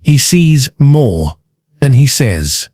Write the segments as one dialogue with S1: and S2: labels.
S1: He sees more than he says.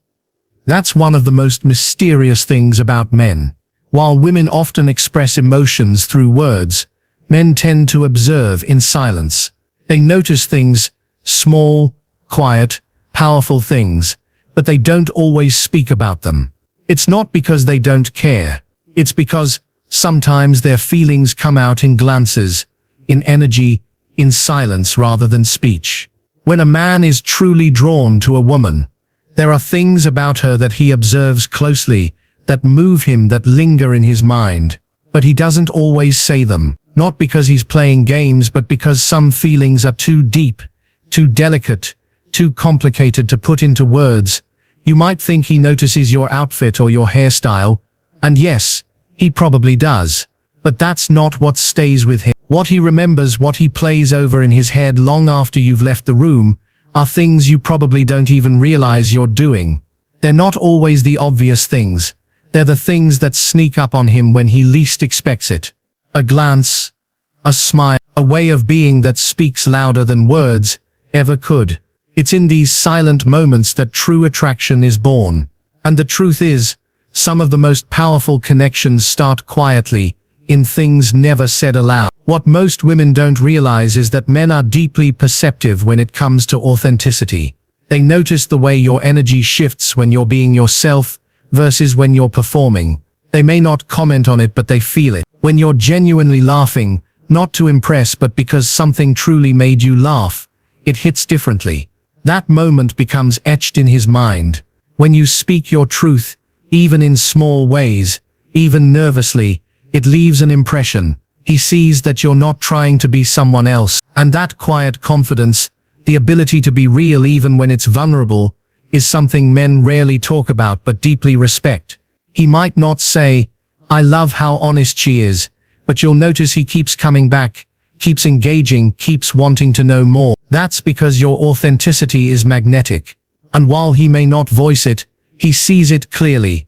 S1: That's one of the most mysterious things about men. While women often express emotions through words, men tend to observe in silence. They notice things, small, quiet, powerful things, but they don't always speak about them. It's not because they don't care. It's because sometimes their feelings come out in glances, in energy, in silence rather than speech. When a man is truly drawn to a woman, there are things about her that he observes closely, that move him, that linger in his mind. But he doesn't always say them, not because he's playing games, but because some feelings are too deep, too delicate, too complicated to put into words. You might think he notices your outfit or your hairstyle, and yes, he probably does. But that's not what stays with him. What he remembers, what he plays over in his head long after you've left the room, are things you probably don't even realize you're doing. They're not always the obvious things. They're the things that sneak up on him when he least expects it. A glance, a smile, a way of being that speaks louder than words ever could. It's in these silent moments that true attraction is born. And the truth is, some of the most powerful connections start quietly, in things never said aloud. What most women don't realize is that men are deeply perceptive when it comes to authenticity. They notice the way your energy shifts when you're being yourself versus when you're performing. They may not comment on it, but they feel it. When you're genuinely laughing, not to impress but because something truly made you laugh, it hits differently. That moment becomes etched in his mind. When you speak your truth, even in small ways, even nervously, it leaves an impression. He sees that you're not trying to be someone else, and that quiet confidence, the ability to be real even when it's vulnerable, is something men rarely talk about but deeply respect. He might not say, "I love how honest she is," but you'll notice he keeps coming back, keeps engaging, keeps wanting to know more. That's because your authenticity is magnetic. And while he may not voice it, he sees it clearly.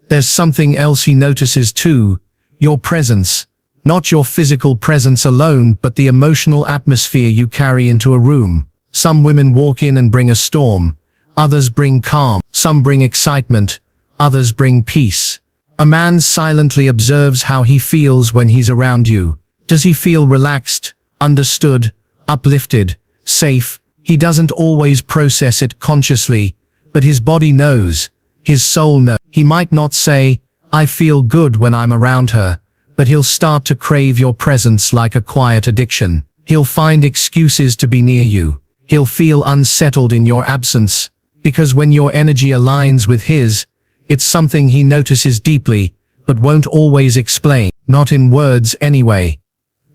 S1: There's something else he notices too, your presence. Not your physical presence alone, but the emotional atmosphere you carry into a room. Some women walk in and bring a storm. Others bring calm. Some bring excitement. Others bring peace. A man silently observes how he feels when he's around you. Does he feel relaxed, understood, uplifted, safe? He doesn't always process it consciously, but his body knows. His soul knows. He might not say, "I feel good when I'm around her," but he'll start to crave your presence like a quiet addiction. He'll find excuses to be near you. He'll feel unsettled in your absence, because when your energy aligns with his, it's something he notices deeply, but won't always explain, not in words anyway.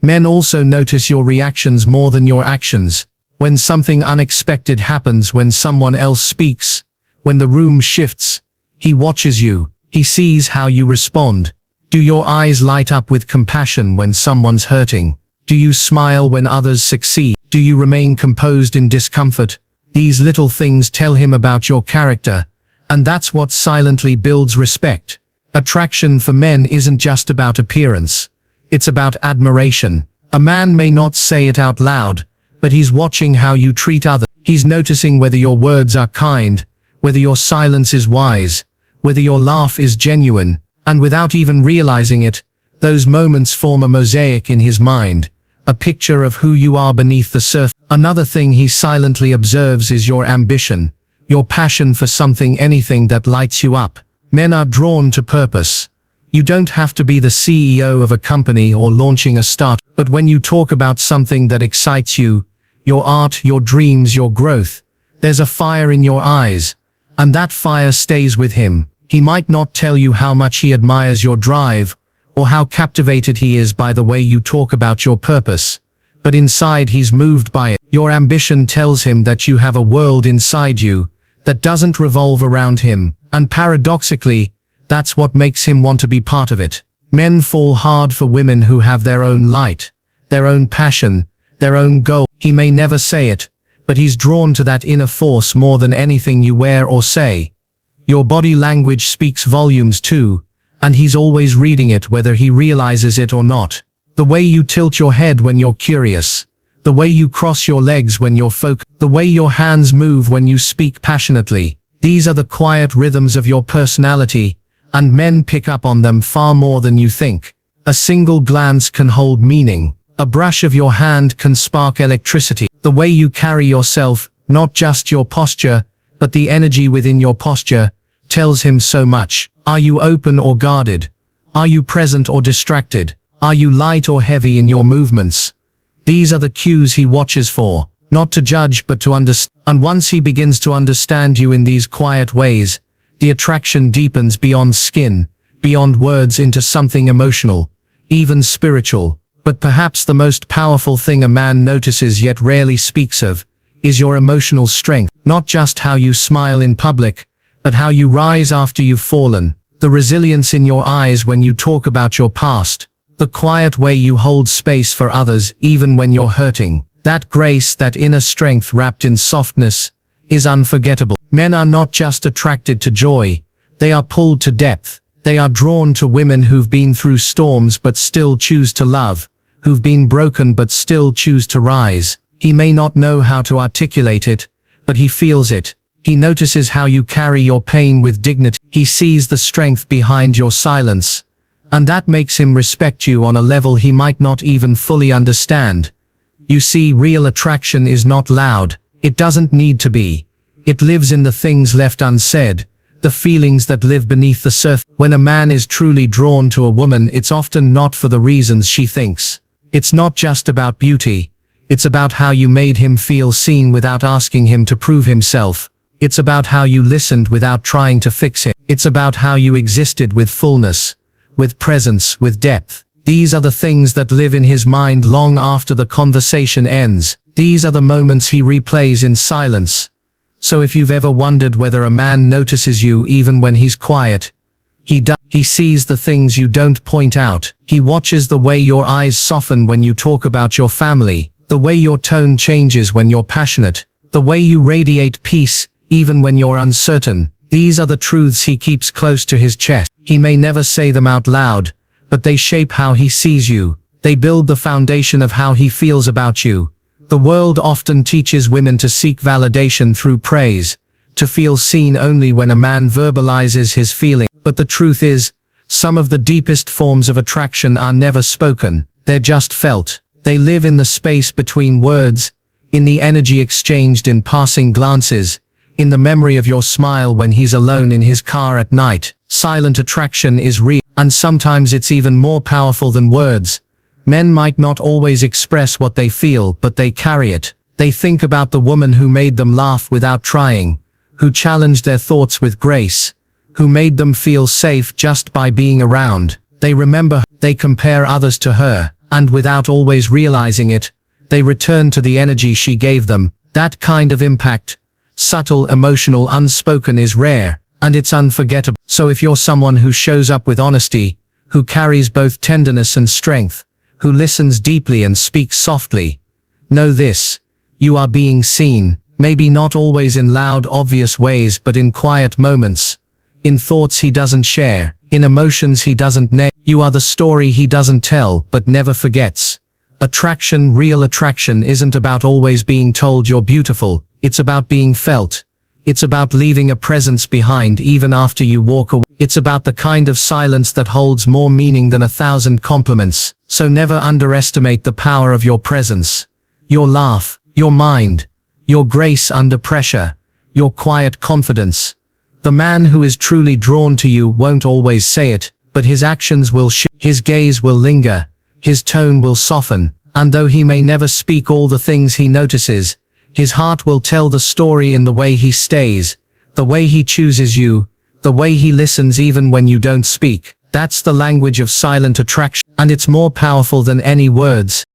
S1: Men also notice your reactions more than your actions. When something unexpected happens, when someone else speaks, when the room shifts, he watches you. He sees how you respond. Do your eyes light up with compassion when someone's hurting? Do you smile when others succeed? Do you remain composed in discomfort? These little things tell him about your character, and that's what silently builds respect. Attraction for men isn't just about appearance. It's about admiration. A man may not say it out loud, but he's watching how you treat others. He's noticing whether your words are kind, whether your silence is wise, whether your laugh is genuine, and without even realizing it, those moments form a mosaic in his mind, a picture of who you are beneath the surface. Another thing he silently observes is your ambition, your passion for something, anything that lights you up. Men are drawn to purpose. You don't have to be the CEO of a company or launching a startup, but when you talk about something that excites you, your art, your dreams, your growth, there's a fire in your eyes, and that fire stays with him. He might not tell you how much he admires your drive, or how captivated he is by the way you talk about your purpose, but inside he's moved by it. Your ambition tells him that you have a world inside you that doesn't revolve around him, and paradoxically, that's what makes him want to be part of it. Men fall hard for women who have their own light, their own passion, their own goal. He may never say it, but he's drawn to that inner force more than anything you wear or say. Your body language speaks volumes too, and he's always reading it whether he realizes it or not. The way you tilt your head when you're curious, the way you cross your legs when you're focused, the way your hands move when you speak passionately. These are the quiet rhythms of your personality, and men pick up on them far more than you think. A single glance can hold meaning. A brush of your hand can spark electricity. The way you carry yourself, not just your posture, but the energy within your posture, tells him so much. Are you open or guarded? Are you present or distracted? Are you light or heavy in your movements? These are the cues he watches for, not to judge but to understand. And once he begins to understand you in these quiet ways, the attraction deepens beyond skin, beyond words into something emotional, even spiritual. But perhaps the most powerful thing a man notices yet rarely speaks of, is your emotional strength. Not just how you smile in public, but how you rise after you've fallen. The resilience in your eyes when you talk about your past. The quiet way you hold space for others even when you're hurting. That grace, that inner strength wrapped in softness, is unforgettable. Men are not just attracted to joy, they are pulled to depth. They are drawn to women who've been through storms but still choose to love, who've been broken but still choose to rise. He may not know how to articulate it, but he feels it. He notices how you carry your pain with dignity. He sees the strength behind your silence, and that makes him respect you on a level he might not even fully understand. You see, real attraction is not loud. It doesn't need to be. It lives in the things left unsaid, the feelings that live beneath the surface. When a man is truly drawn to a woman, it's often not for the reasons she thinks. It's not just about beauty. It's about how you made him feel seen without asking him to prove himself. It's about how you listened without trying to fix him. It's about how you existed with fullness, with presence, with depth. These are the things that live in his mind long after the conversation ends. These are the moments he replays in silence. So if you've ever wondered whether a man notices you even when he's quiet, he does. He sees the things you don't point out. He watches the way your eyes soften when you talk about your family, the way your tone changes when you're passionate, the way you radiate peace even when you're uncertain. These are the truths he keeps close to his chest. He may never say them out loud, but they shape how he sees you. They build the foundation of how he feels about you. The world often teaches women to seek validation through praise, to feel seen only when a man verbalizes his feeling. But the truth is, some of the deepest forms of attraction are never spoken. They're just felt. They live in the space between words, in the energy exchanged in passing glances, in the memory of your smile when he's alone in his car at night. Silent attraction is real, and sometimes it's even more powerful than words. Men might not always express what they feel, but they carry it. They think about the woman who made them laugh without trying, who challenged their thoughts with grace, who made them feel safe just by being around. They remember, they compare others to her, and without always realizing it, they return to the energy she gave them. That kind of impact, subtle, emotional, unspoken, is rare, and it's unforgettable. So if you're someone who shows up with honesty, who carries both tenderness and strength, who listens deeply and speaks softly, know this: you are being seen, maybe not always in loud, obvious ways, but in quiet moments, in thoughts he doesn't share, in emotions he doesn't name. You are the story he doesn't tell, but never forgets. Attraction, real attraction, isn't about always being told you're beautiful. It's about being felt. It's about leaving a presence behind even after you walk away. It's about the kind of silence that holds more meaning than 1,000 compliments. So never underestimate the power of your presence. Your laugh, your mind, your grace under pressure, your quiet confidence. The man who is truly drawn to you won't always say it, but his actions will shift. His gaze will linger, his tone will soften, and though he may never speak all the things he notices, his heart will tell the story in the way he stays, the way he chooses you, the way he listens even when you don't speak. That's the language of silent attraction, and it's more powerful than any words.